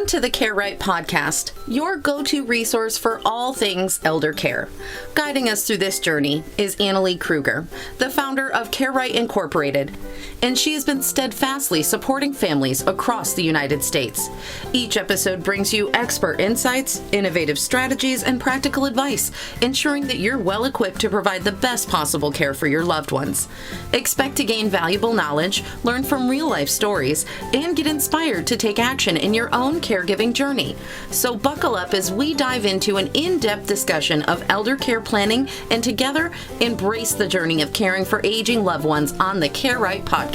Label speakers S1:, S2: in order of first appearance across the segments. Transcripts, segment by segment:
S1: Welcome to the Care Right podcast, your go-to resource for all things elder care. Guiding us through this journey is Annalee Kruger, the founder of Care Right Incorporated, and she has been steadfastly supporting families across the United States. Each episode brings you expert insights, innovative strategies, and practical advice, ensuring that you're well equipped to provide the best possible care for your loved ones. Expect to gain valuable knowledge, learn from real-life stories, and get inspired to take action in your own caregiving journey. So buckle up as we dive into an in-depth discussion of elder care planning and together embrace the journey of caring for aging loved ones on the Care Right podcast.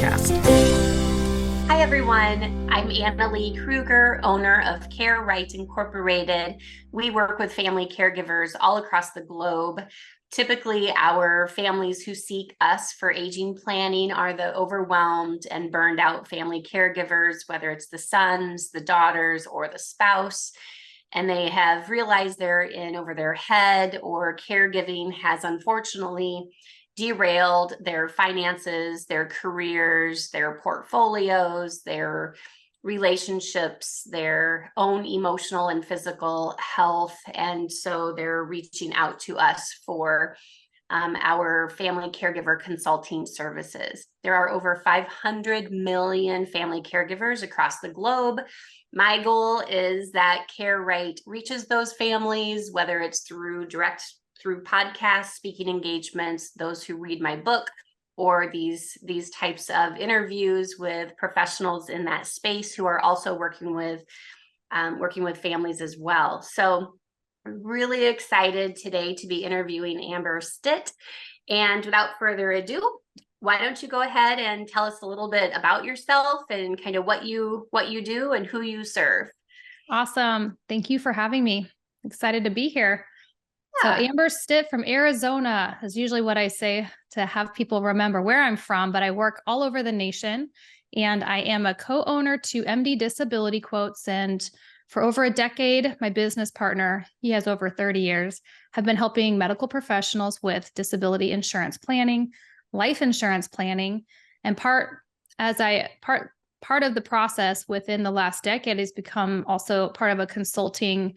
S2: Hi everyone, I'm Annalee Kruger, owner of Care Right Incorporated. We work with family caregivers all across the globe. Typically, our families who seek us for aging planning are the overwhelmed and burned out family caregivers, whether it's the sons, the daughters, or the spouse, and they have realized they're in over their head, or caregiving has unfortunately derailed their finances, their careers, their portfolios, their relationships, their own emotional and physical health. And so they're reaching out to us for our family caregiver consulting services. There are over 500 million family caregivers across the globe. My goal is that Care Right reaches those families, whether it's through podcasts, speaking engagements, those who read my book, or these types of interviews with professionals in that space who are also working with families as well. So I'm really excited today to be interviewing Amber Stitt. And without further ado, why don't you go ahead and tell us a little bit about yourself and kind of what you do and who you serve.
S3: Awesome. Thank you for having me. Excited to be here. So Amber Stitt from Arizona is usually what I say to have people remember where I'm from, but I work all over the nation, and I am a co-owner to MD Disability Quotes. And for over a decade, my business partner, he has over 30 years, have been helping medical professionals with disability insurance planning, life insurance planning, and part of the process within the last decade has become also part of a consulting.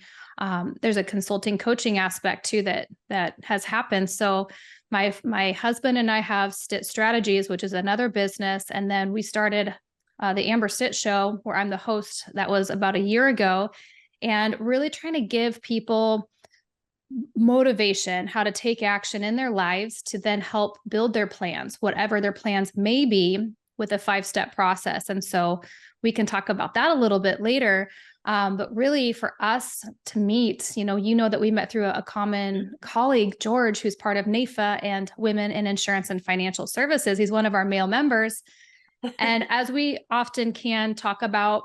S3: There's a consulting coaching aspect too that has happened. So my husband and I have Stitt Strategies, which is another business. And then we started the Amber Stitt Show, where I'm the host. That was about a year ago, and really trying to give people motivation, how to take action in their lives to then help build their plans, whatever their plans may be, with a 5-step process. And so we can talk about that a little bit later. But really for us to meet, you know that we met through a common colleague, George, who's part of NAIFA and Women in Insurance and Financial Services. He's one of our male members. And as we often can talk about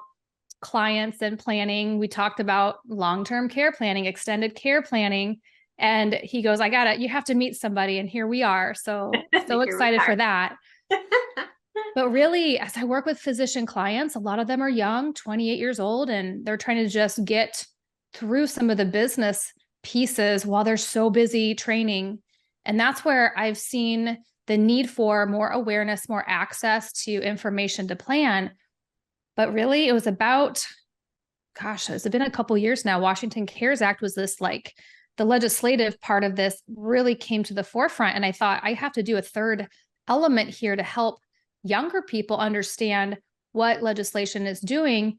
S3: clients and planning, we talked about long-term care planning, extended care planning. And he goes, you have to meet somebody. And here we are. So excited for that. But really, as I work with physician clients, a lot of them are young, 28 years old, and they're trying to just get through some of the business pieces while they're so busy training. And that's where I've seen the need for more awareness, more access to information to plan. But really, it was about, it's been a couple years now. Washington Cares Act was this the legislative part of this really came to the forefront. And I thought I have to do a third element here to help younger people understand what legislation is doing,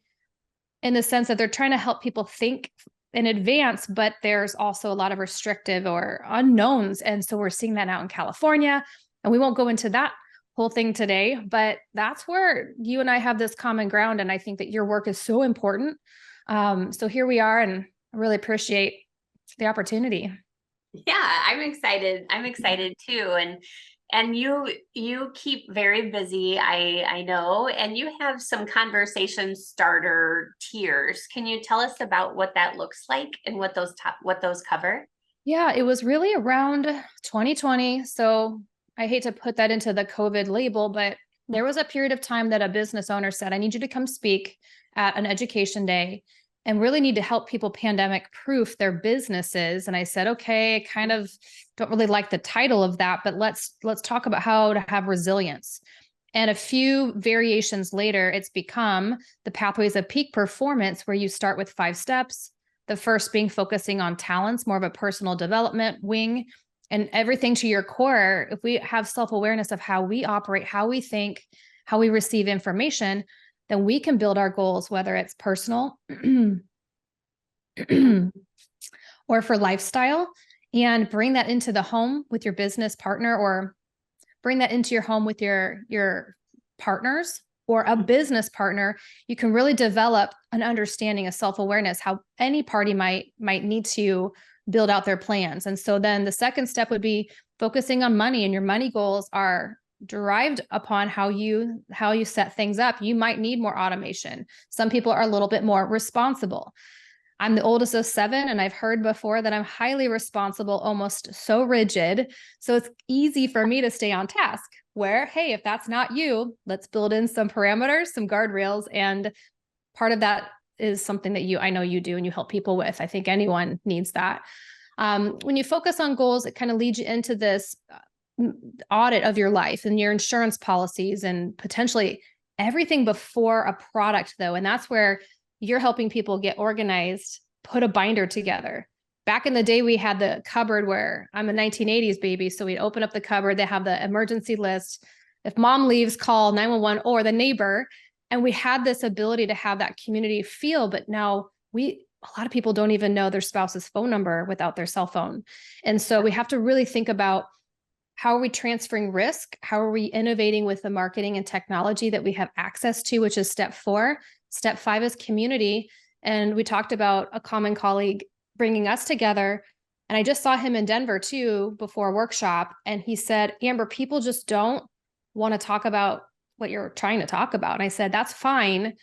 S3: in the sense that they're trying to help people think in advance, but there's also a lot of restrictive or unknowns. And so we're seeing that out in California, and we won't go into that whole thing today, but that's where you and I have this common ground. And I think that your work is so important. So here we are, and I really appreciate the opportunity.
S2: Yeah, I'm excited. I'm excited too. And you keep very busy, I know, and you have some conversation starter tiers. Can you tell us about what that looks like and what those cover?
S3: Yeah, it was really around 2020. So I hate to put that into the COVID label, but there was a period of time that a business owner said, I need you to come speak at an education day and really need to help people pandemic proof their businesses. And I said, okay, I kind of don't really like the title of that, but let's talk about how to have resilience. And a few variations later, it's become the pathways of peak performance, where you start with 5 steps. The first being focusing on talents, more of a personal development wing, and everything to your core. If we have self-awareness of how we operate, how we think, how we receive information, then we can build our goals, whether it's personal or for lifestyle, and bring that into the home with your business partner, or bring that into your home with your partners or a business partner. You can really develop an understanding of self-awareness, how any party might need to build out their plans. And so then the second step would be focusing on money, and your money goals are derived upon how you set things up. You might need more automation. Some people are a little bit more responsible. I'm the oldest of 7, and I've heard before that I'm highly responsible, almost so rigid. So it's easy for me to stay on task, where, hey, if that's not you, let's build in some parameters, some guardrails. And part of that is something that I know you do and you help people with. I think anyone needs that. When you focus on goals, it kind of leads you into this audit of your life and your insurance policies and potentially everything before a product, though. And that's where you're helping people get organized, put a binder together. Back in the day, we had the cupboard, where I'm a 1980s baby. So we'd open up the cupboard, they have the emergency list. If mom leaves, call 911 or the neighbor. And we had this ability to have that community feel, but now a lot of people don't even know their spouse's phone number without their cell phone. And so we have to really think about, how are we transferring risk? How are we innovating with the marketing and technology that we have access to, which is step 4. Step 5 is community. And we talked about a common colleague bringing us together. And I just saw him in Denver too, before a workshop. And he said, Amber, people just don't want to talk about what you're trying to talk about. And I said, that's fine.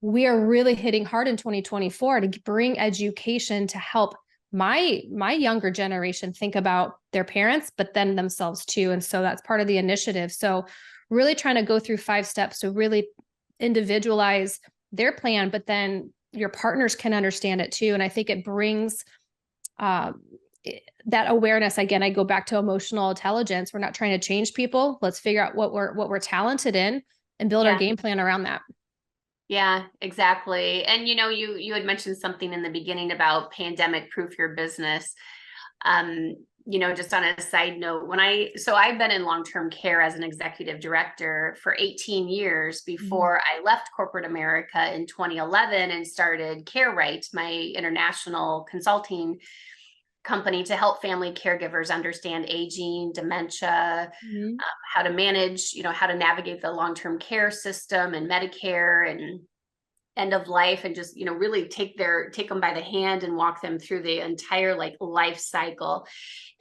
S3: We are really hitting hard in 2024 to bring education to help my younger generation think about their parents, but then themselves too. And so that's part of the initiative. So really trying to go through 5 steps to really individualize their plan, but then your partners can understand it too. And I think it brings that awareness. Again, I go back to emotional intelligence. We're not trying to change people. Let's figure out what we're talented in and build our game plan around that.
S2: Yeah, exactly. And you had mentioned something in the beginning about pandemic proof your business. Just on a side note, I've been in long-term care as an executive director for 18 years before I left corporate America in 2011 and started CareRight, my international consulting company, to help family caregivers understand aging, dementia, how to manage, how to navigate the long-term care system and Medicare and end of life, and just, really take them by the hand and walk them through the entire life cycle.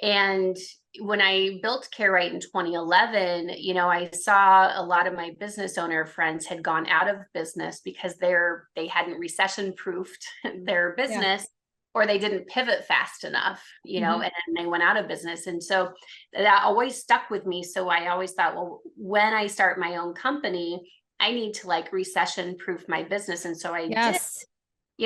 S2: And when I built CareRight in 2011, I saw a lot of my business owner friends had gone out of business because they hadn't recession proofed their business, or they didn't pivot fast enough, and then they went out of business. And so that always stuck with me. So I always thought, well, when I start my own company, I need to recession proof my business. And so I did.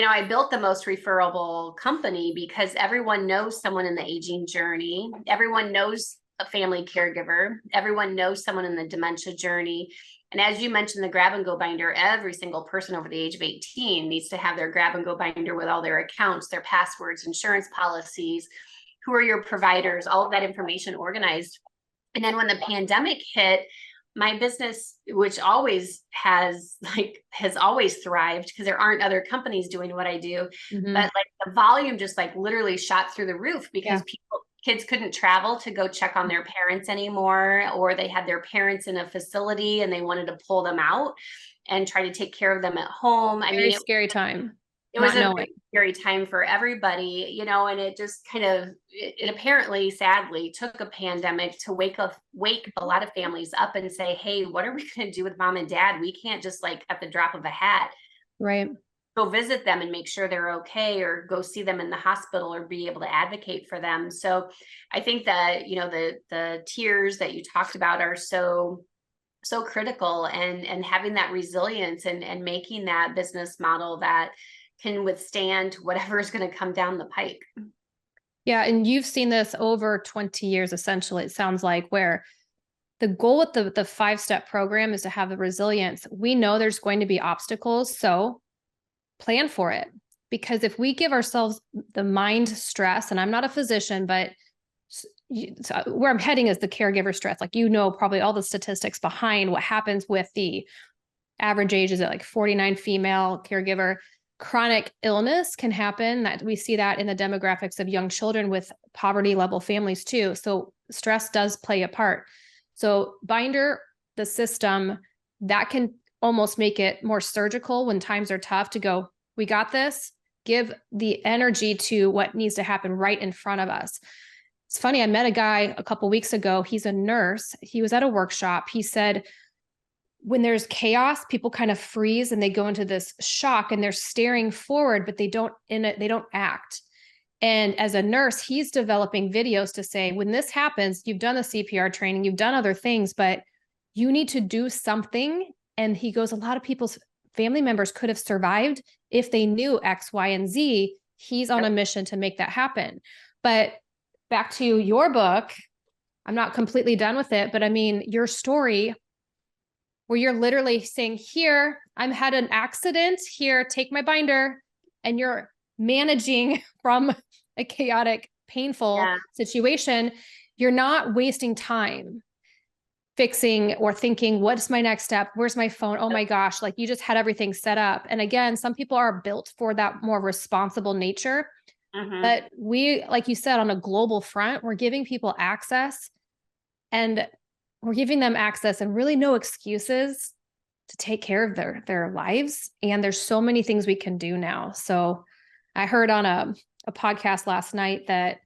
S2: I built the most referable company because everyone knows someone in the aging journey. Everyone knows a family caregiver. Everyone knows someone in the dementia journey. And as you mentioned, the grab and go binder, every single person over the age of 18 needs to have their grab and go binder with all their accounts, their passwords, insurance policies, who are your providers, all of that information organized. And then when the pandemic hit, my business, which always has always thrived because there aren't other companies doing what I do, but the volume just literally shot through the roof because kids couldn't travel to go check on their parents anymore, or they had their parents in a facility and they wanted to pull them out and try to take care of them at home.
S3: Very scary time.
S2: It was a very scary time for everybody, and it just it apparently, sadly, took a pandemic to wake a lot of families up and say, hey, what are we going to do with mom and dad? We can't just at the drop of a hat, go visit them and make sure they're okay, or go see them in the hospital, or be able to advocate for them. So I think that, the tiers that you talked about are so critical, and having that resilience and making that business model that can withstand whatever is going to come down the pike.
S3: Yeah. And you've seen this over 20 years, essentially, it sounds like, where the goal with the 5-step program is to have the resilience. We know there's going to be obstacles, so plan for it. Because if we give ourselves the mind stress, and I'm not a physician, but so where I'm heading is the caregiver stress. Like, probably all the statistics behind what happens with the average age is at like 49 female caregiver. Chronic illness can happen. That we see that in the demographics of young children with poverty level families too. So stress does play a part. So binder, the system that can almost make it more surgical when times are tough to go, we got this, give the energy to what needs to happen right in front of us. It's funny. I met a guy a couple of weeks ago. He's a nurse. He was at a workshop. He said, when there's chaos, people kind of freeze and they go into this shock and they're staring forward, but they don't act. And as a nurse, he's developing videos to say, when this happens, you've done the CPR training, you've done other things, but you need to do something. And he goes, a lot of people's family members could have survived if they knew X, Y, and Z. He's on a mission to make that happen. But back to your book, I'm not completely done with it, but I mean, your story where you're literally saying, here, I'm had an accident, here, take my binder, and you're managing from a chaotic, painful situation. You're not wasting time fixing or thinking, what's my next step? Where's my phone? Oh my gosh, like you just had everything set up. And again, some people are built for that more responsible nature. But we, like you said, on a global front, we're giving people access, and we're giving them access and really no excuses to take care of their lives. And there's so many things we can do now. So I heard on a podcast last night that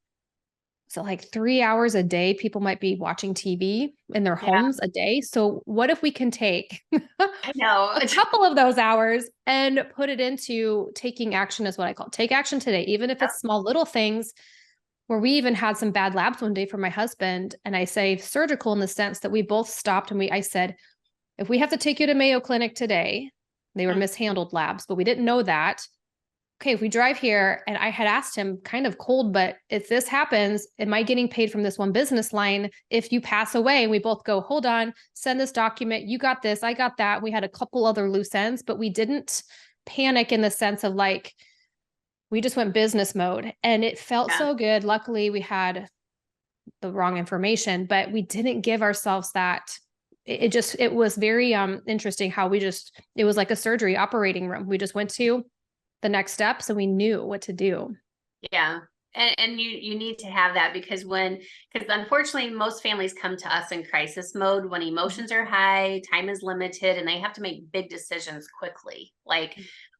S3: like 3 hours a day, people might be watching TV in their homes a day. So what if we can take a couple of those hours and put it into taking action, is what I call it. Take action today, even if it's small little things. Where we even had some bad labs one day for my husband. And I say surgical in the sense that we both stopped and I said, if we have to take you to Mayo Clinic today, they were mishandled labs, but we didn't know that. Okay, if we drive here, and I had asked him kind of cold, but if this happens, am I getting paid from this one business line? If you pass away, and we both go, hold on, send this document. You got this, I got that. We had a couple other loose ends, but we didn't panic in the sense of like, we just went business mode, and it felt so good. Luckily we had the wrong information, but we didn't give ourselves that. It was very interesting how it was like a surgery operating room. We just went to the next steps and we knew what to do.
S2: Yeah. And you need to have that because unfortunately most families come to us in crisis mode when emotions are high, time is limited, and they have to make big decisions quickly. Like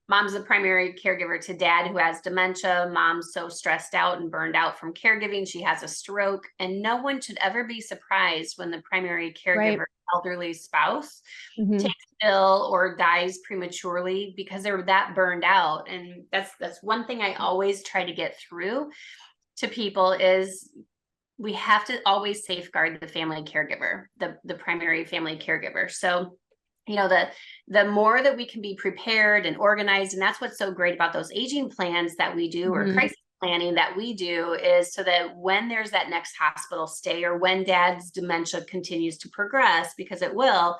S2: mom's the primary caregiver to dad who has dementia. Mom's so stressed out and burned out from caregiving. She has a stroke, and no one should ever be surprised when the primary caregiver, elderly spouse takes ill or dies prematurely because they're that burned out. And that's one thing I always try to get through to people is we have to always safeguard the family caregiver, the primary family caregiver. So the more that we can be prepared and organized, and that's what's so great about those aging plans that we do or crisis planning that we do, is so that when there's that next hospital stay or when dad's dementia continues to progress, because it will,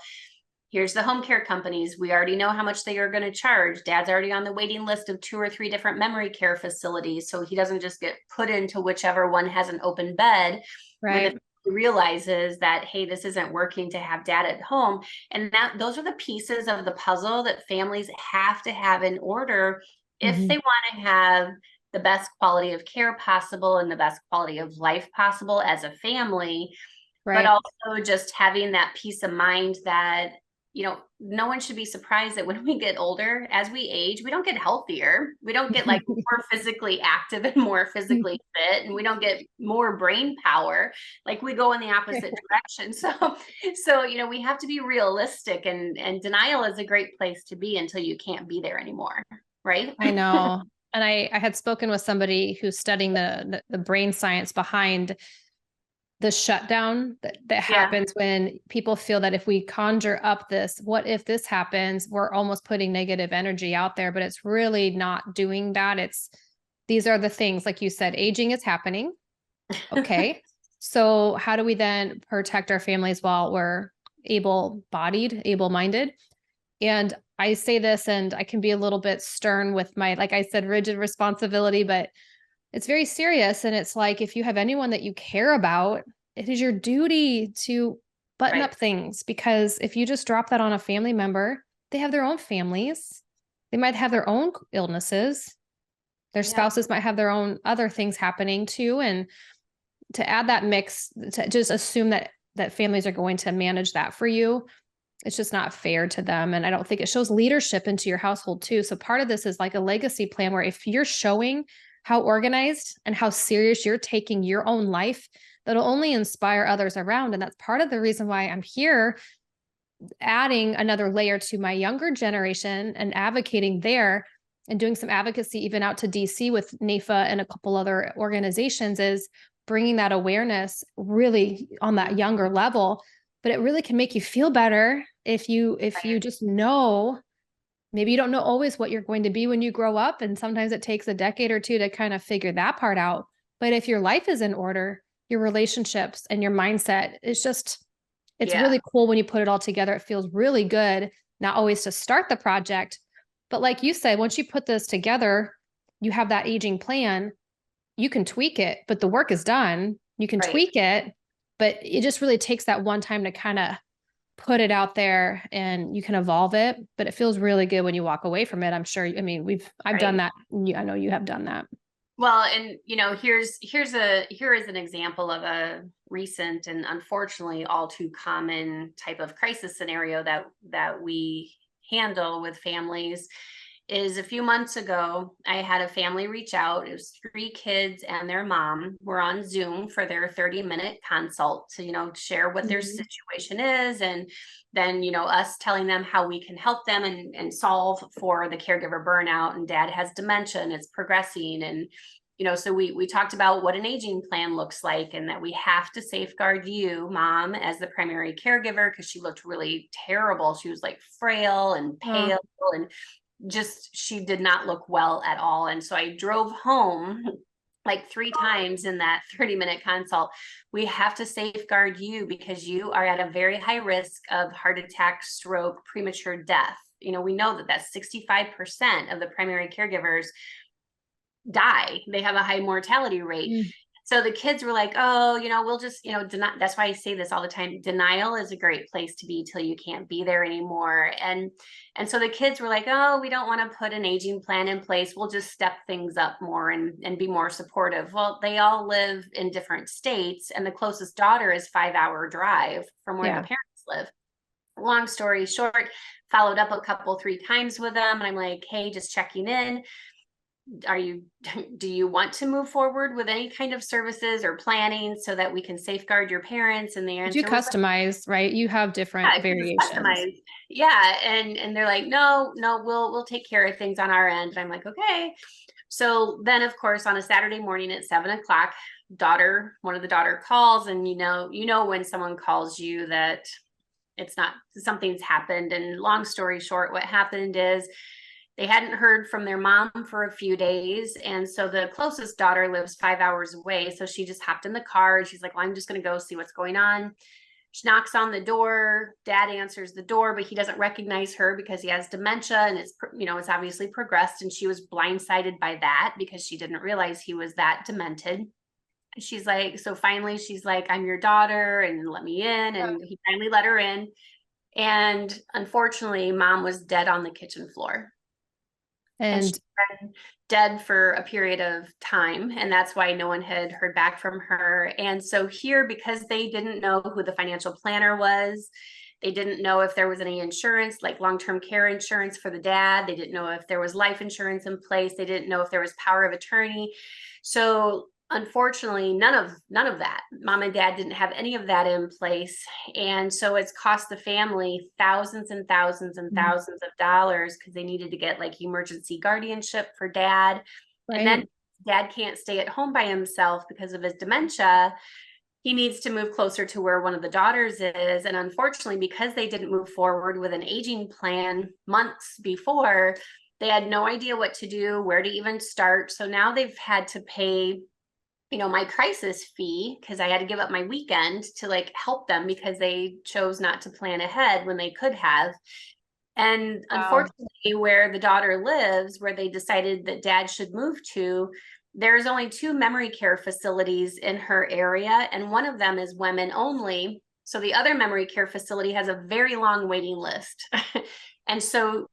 S2: here's the home care companies. We already know how much they are going to charge. Dad's already on the waiting list of 2 or 3 different memory care facilities. So he doesn't just get put into whichever one has an open bed.
S3: Right.
S2: Realizes that, hey, this isn't working to have dad at home. And those are the pieces of the puzzle that families have to have in order if they want to have the best quality of care possible and the best quality of life possible as a family, but also just having that peace of mind that no one should be surprised that when we get older, as we age, we don't get healthier. We don't get like more physically active and more physically fit, and we don't get more brain power. Like we go in the opposite direction. So, we have to be realistic, and denial is a great place to be until you can't be there anymore. Right.
S3: I know. And I had spoken with somebody who's studying the brain science behind the shutdown that happens when people feel that if we conjure up this, what if this happens, we're almost putting negative energy out there, but it's really not doing that. These are the things, like you said, aging is happening. Okay. So how do we then protect our families while we're able-bodied, able-minded? And I say this, and I can be a little bit stern with my, like I said, rigid responsibility, but it's very serious. And it's like, if you have anyone that you care about, it is your duty to button
S2: Right.
S3: up things, because if you just drop that on a family member, they have their own families. They might have their own illnesses. Their spouses might have their own other things happening too. And to add that mix, to just assume that families are going to manage that for you, it's just not fair to them. And I don't think it shows leadership into your household too. So part of this is like a legacy plan, where if you're showing how organized and how serious you're taking your own life, that'll only inspire others around. And that's part of the reason why I'm here, adding another layer to my younger generation and advocating there, and doing some advocacy even out to DC with NAFA and a couple other organizations, is bringing that awareness really on that younger level. But it really can make you feel better if you just know. Maybe you don't know always what you're going to be when you grow up, and sometimes it takes a decade or two to kind of figure that part out. But if your life is in order, your relationships and your mindset, it's really cool when you put it all together. It feels really good, not always to start the project, but like you said, once you put this together, you have that aging plan, you can tweak it, but the work is done. You can tweak it, but it just really takes that one time to kind of put it out there, and you can evolve it, but it feels really good when you walk away from it. I'm sure. I mean, I've done that. I know you have done that.
S2: Well, and here is an example of a recent and unfortunately all too common type of crisis scenario that we handle with families. Is a few months ago, I had a family reach out. It was 3 kids and their mom were on Zoom for their 30-minute consult to, share what their situation is. And then, us telling them how we can help them and solve for the caregiver burnout. And dad has dementia and it's progressing. And, so we talked about what an aging plan looks like, and that we have to safeguard you, mom, as the primary caregiver, because she looked really terrible. She was like frail and pale and she did not look well at all. And so I drove home like 3 times in that 30-minute consult. We have to safeguard you because you are at a very high risk of heart attack, stroke, premature death. We know that 65% of the primary caregivers die. They have a high mortality rate. So the kids were like, oh, we'll just, that's why I say this all the time. Denial is a great place to be till you can't be there anymore. And so the kids were like, oh, we don't want to put an aging plan in place. We'll just step things up more and be more supportive. Well, they all live in different states, and the closest daughter is 5-hour drive from where the parents live. Long story short, followed up 3 times with them. And I'm like, hey, just checking in. Do you want to move forward with any kind of services or planning so that we can safeguard your parents? And the answer
S3: you customize, right? You have different variations.
S2: Yeah. And they're like, no, we'll take care of things on our end. And I'm like, okay. So then of course, on a Saturday morning at 7:00, one of the daughter calls, and when someone calls you that it's not, something's happened. And long story short, what happened is they hadn't heard from their mom for a few days. And so the closest daughter lives 5 hours away. So she just hopped in the car and she's like, well, I'm just going to go see what's going on. She knocks on the door. Dad answers the door, but he doesn't recognize her because he has dementia, and it's obviously progressed. And she was blindsided by that because she didn't realize he was that demented. She's like, so finally she's like, I'm your daughter and let me in. And he finally let her in. And unfortunately, mom was dead on the kitchen floor. And she's been dead for a period of time. And that's why no one had heard back from her. And so here, because they didn't know who the financial planner was, they didn't know if there was any insurance, like long-term care insurance for the dad. They didn't know if there was life insurance in place. They didn't know if there was power of attorney. So unfortunately, none of that. Mom and dad didn't have any of that in place. And so it's cost the family thousands and thousands and thousands of dollars because they needed to get like emergency guardianship for dad. Right. And then dad can't stay at home by himself because of his dementia. He needs to move closer to where one of the daughters is. And unfortunately, because they didn't move forward with an aging plan months before, they had no idea what to do, where to even start. So now they've had to pay my crisis fee, because I had to give up my weekend to like help them because they chose not to plan ahead when they could have. And
S3: Wow.
S2: unfortunately, where the daughter lives, where they decided that dad should move to, there's only 2 memory care facilities in her area, and one of them is women only. So the other memory care facility has a very long waiting list. And so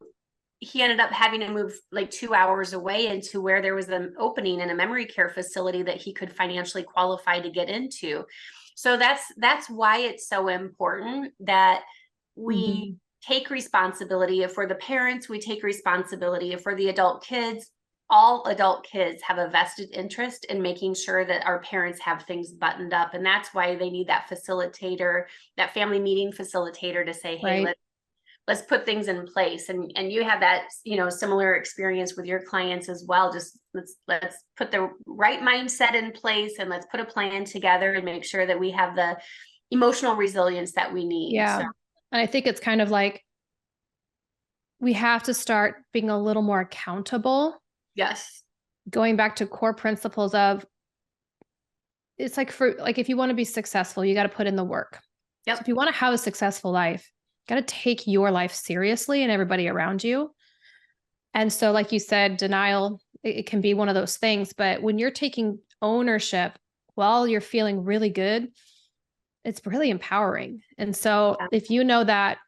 S2: he ended up having to move like 2 hours away into where there was an opening in a memory care facility that he could financially qualify to get into. So that's why it's so important that we take responsibility. If we're the parents, we take responsibility. If we're the adult kids, all adult kids have a vested interest in making sure that our parents have things buttoned up. And that's why they need that facilitator, that family meeting facilitator to say, hey,
S3: Right.
S2: let's put things in place. And you have that, similar experience with your clients as well. Just let's put the right mindset in place, and let's put a plan together and make sure that we have the emotional resilience that we need.
S3: Yeah.
S2: So,
S3: And I think it's kind of like, we have to start being a little more accountable,
S2: yes.
S3: going back to core principles of, it's like if you want to be successful, you got to put in the work.
S2: Yep.
S3: So if you want to have a successful life, you got to take your life seriously and everybody around you. And so, like you said, denial, it can be one of those things, but when you're taking ownership while you're feeling really good, it's really empowering. And so if you know that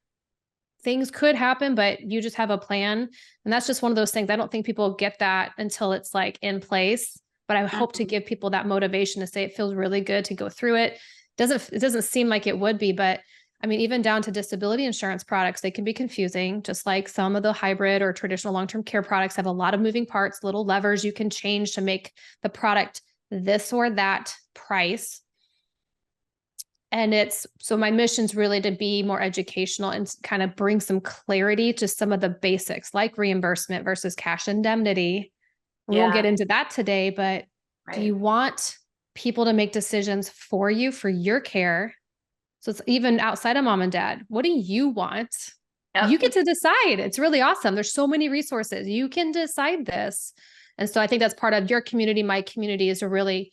S3: things could happen, but you just have a plan, and that's just one of those things. I don't think people get that until it's like in place, but I hope to give people that motivation to say it feels really good to go through it. It doesn't seem like it would be, but I mean, even down to disability insurance products, they can be confusing, just like some of the hybrid or traditional long-term care products have a lot of moving parts, little levers you can change to make the product this or that price. And so my mission's really to be more educational and kind of bring some clarity to some of the basics, like reimbursement versus cash indemnity. We won't get into that today, but do you want people to make decisions for you, for your care? So it's even outside of mom and dad. What do you want? Yep. You get to decide. It's really awesome. There's so many resources. You can decide this. And so I think that's part of your community. My community is to really,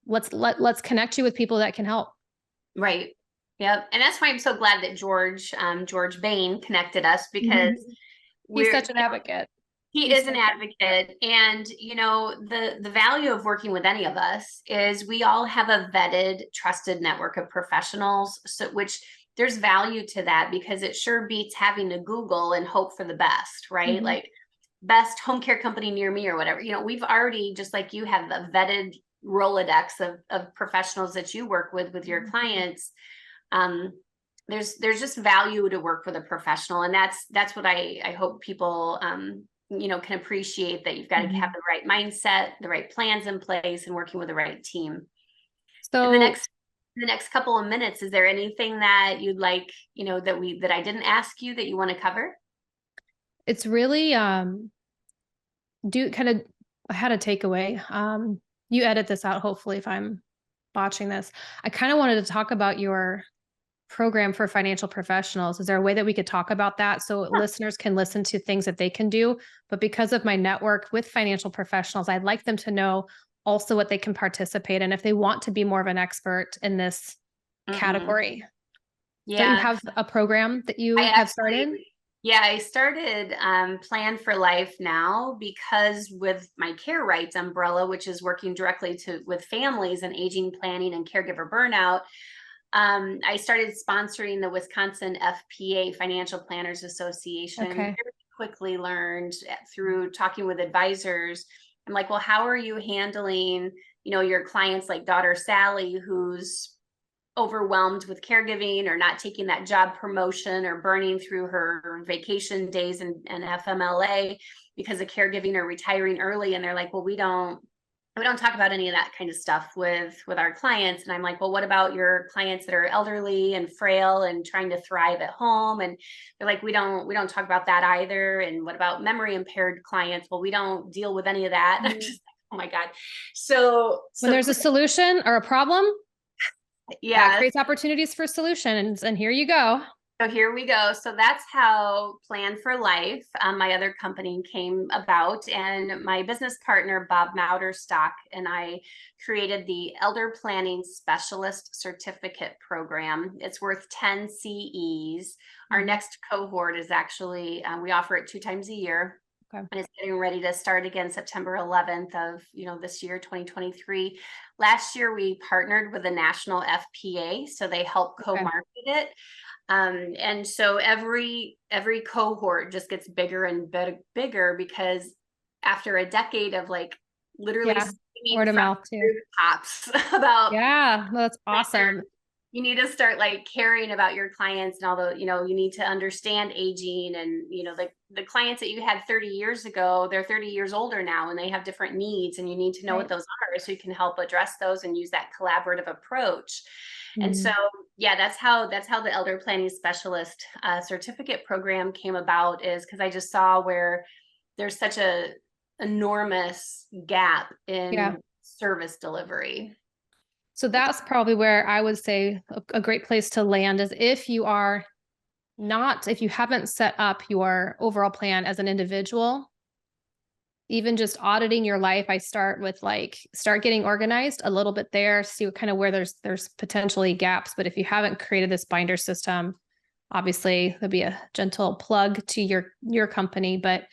S3: let's connect you with people that can help.
S2: Right. Yep. And that's why I'm so glad that George Bain connected us, because
S3: he's such an advocate.
S2: He is an advocate. And, the value of working with any of us is we all have a vetted, trusted network of professionals. So, which there's value to that, because it sure beats having to Google and hope for the best, right? Like best home care company near me or whatever. We've already, just like you have a vetted Rolodex of professionals that you work with your clients. There's just value to work with a professional. And that's what I hope people, can appreciate, that you've got to have the right mindset, the right plans in place, and working with the right team. So in the next couple of minutes, is there anything that you'd like, that I didn't ask you that you want to cover?
S3: It's really, I had a takeaway. You edit this out, hopefully, if I'm botching this. I kind of wanted to talk about your program for financial professionals. Is there a way that we could talk about that so listeners can listen to things that they can do? But because of my network with financial professionals, I'd like them to know also what they can participate in if they want to be more of an expert in this category. Yeah. Don't you have a program that you have started?
S2: Yeah, I started Plan for Life now, because with my Care Rights umbrella, which is working directly with families and aging planning and caregiver burnout, I started sponsoring the Wisconsin FPA, Financial Planners Association. Okay. Very quickly learned through talking with advisors. I'm like, well, how are you handling, your clients like daughter Sally, who's overwhelmed with caregiving, or not taking that job promotion, or burning through her vacation days and FMLA because of caregiving, or retiring early. And they're like, well, we don't talk about any of that kind of stuff with our clients. And I'm like, well, what about your clients that are elderly and frail and trying to thrive at home? And they're like, we don't talk about that either. And what about memory impaired clients? Well, we don't deal with any of that. I'm just like, oh my God. So
S3: when there's a solution or a problem,
S2: yeah,
S3: that creates opportunities for solutions. And here you go.
S2: So here we go. So that's how Plan for Life, my other company, came about. And my business partner, Bob Mauderstock, and I created the Elder Planning Specialist Certificate Program. It's worth 10 CEs. Our next cohort is actually, we offer it 2 times a year.
S3: Okay.
S2: And it's getting ready to start again September 11th of, this year, 2023. Last year, we partnered with the National FPA, so they help co-market it. And so every cohort just gets bigger and bigger because after a decade of like literally
S3: word of mouth too.
S2: Rooftops about
S3: that's awesome.
S2: You need to start like caring about your clients, and although you need to understand aging, and the clients that you had 30 years ago, they're 30 years older now and they have different needs, and you need to know what those are so you can help address those and use that collaborative approach. And so, that's how the Elder Planning Specialist certificate program came about, is because I just saw where there's such a enormous gap in service delivery.
S3: So that's probably where I would say a great place to land is if you haven't set up your overall plan as an individual, even just auditing your life, I start with start getting organized a little bit there, see what kind of where there's potentially gaps. But if you haven't created this binder system, obviously there'll be a gentle plug to your company, but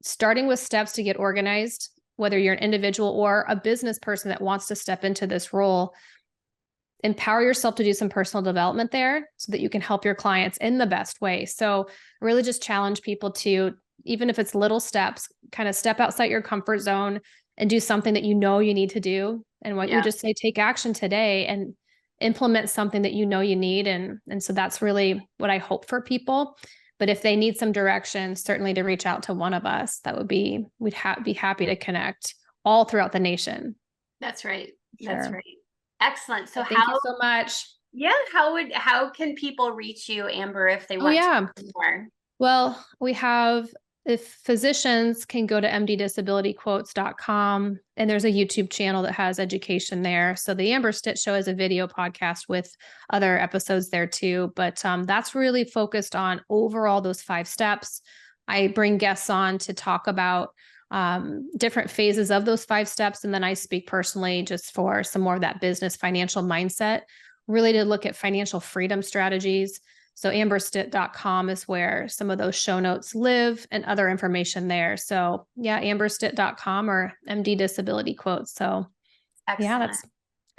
S3: starting with steps to get organized, whether you're an individual or a business person that wants to step into this role, empower yourself to do some personal development there so that you can help your clients in the best way. So really just challenge people to, even if it's little steps, kind of step outside your comfort zone and do something that you need to do. And what you just say, take action today and implement something that you need. And so that's really what I hope for people. But if they need some direction, certainly to reach out to one of us, we'd be happy to connect all throughout the nation.
S2: That's right. Sure. That's right. Excellent. So
S3: thank you so much.
S2: Yeah. How can people reach you, Amber, if they want to learn more?
S3: Well, if physicians can go to mddisabilityquotes.com, and there's a YouTube channel that has education there. So the Amber Stitt Show is a video podcast with other episodes there too. But that's really focused on overall those 5 steps. I bring guests on to talk about different phases of those 5 steps. And then I speak personally just for some more of that business financial mindset, really to look at financial freedom strategies. So amberstitt.com is where some of those show notes live and other information there. So amberstitt.com or MD Disability Quotes. So
S2: excellent.
S3: That's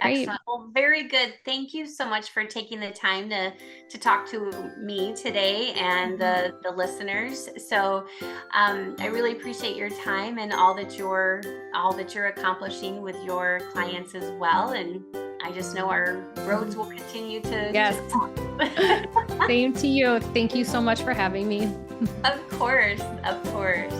S3: great.
S2: Excellent. Well, very good. Thank you so much for taking the time to talk to me today and the listeners. So I really appreciate your time and all that you're accomplishing with your clients as well. And I just know our roads will continue to.
S3: Yes. Same to you. Thank you so much for having me.
S2: Of course. Of course.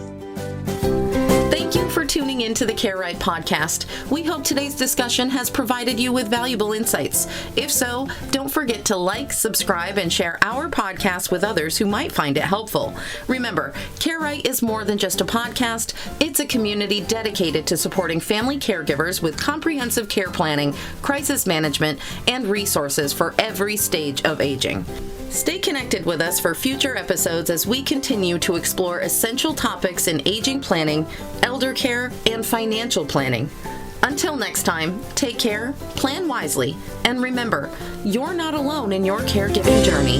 S1: Thank you for tuning in to the Care Right podcast. We hope today's discussion has provided you with valuable insights. If so, don't forget to like, subscribe, and share our podcast with others who might find it helpful. Remember, Care Right is more than just a podcast. It's a community dedicated to supporting family caregivers with comprehensive care planning, crisis management, and resources for every stage of aging. Stay connected with us for future episodes as we continue to explore essential topics in aging planning, elder care, and financial planning. Until next time, take care, plan wisely, and remember, you're not alone in your caregiving journey.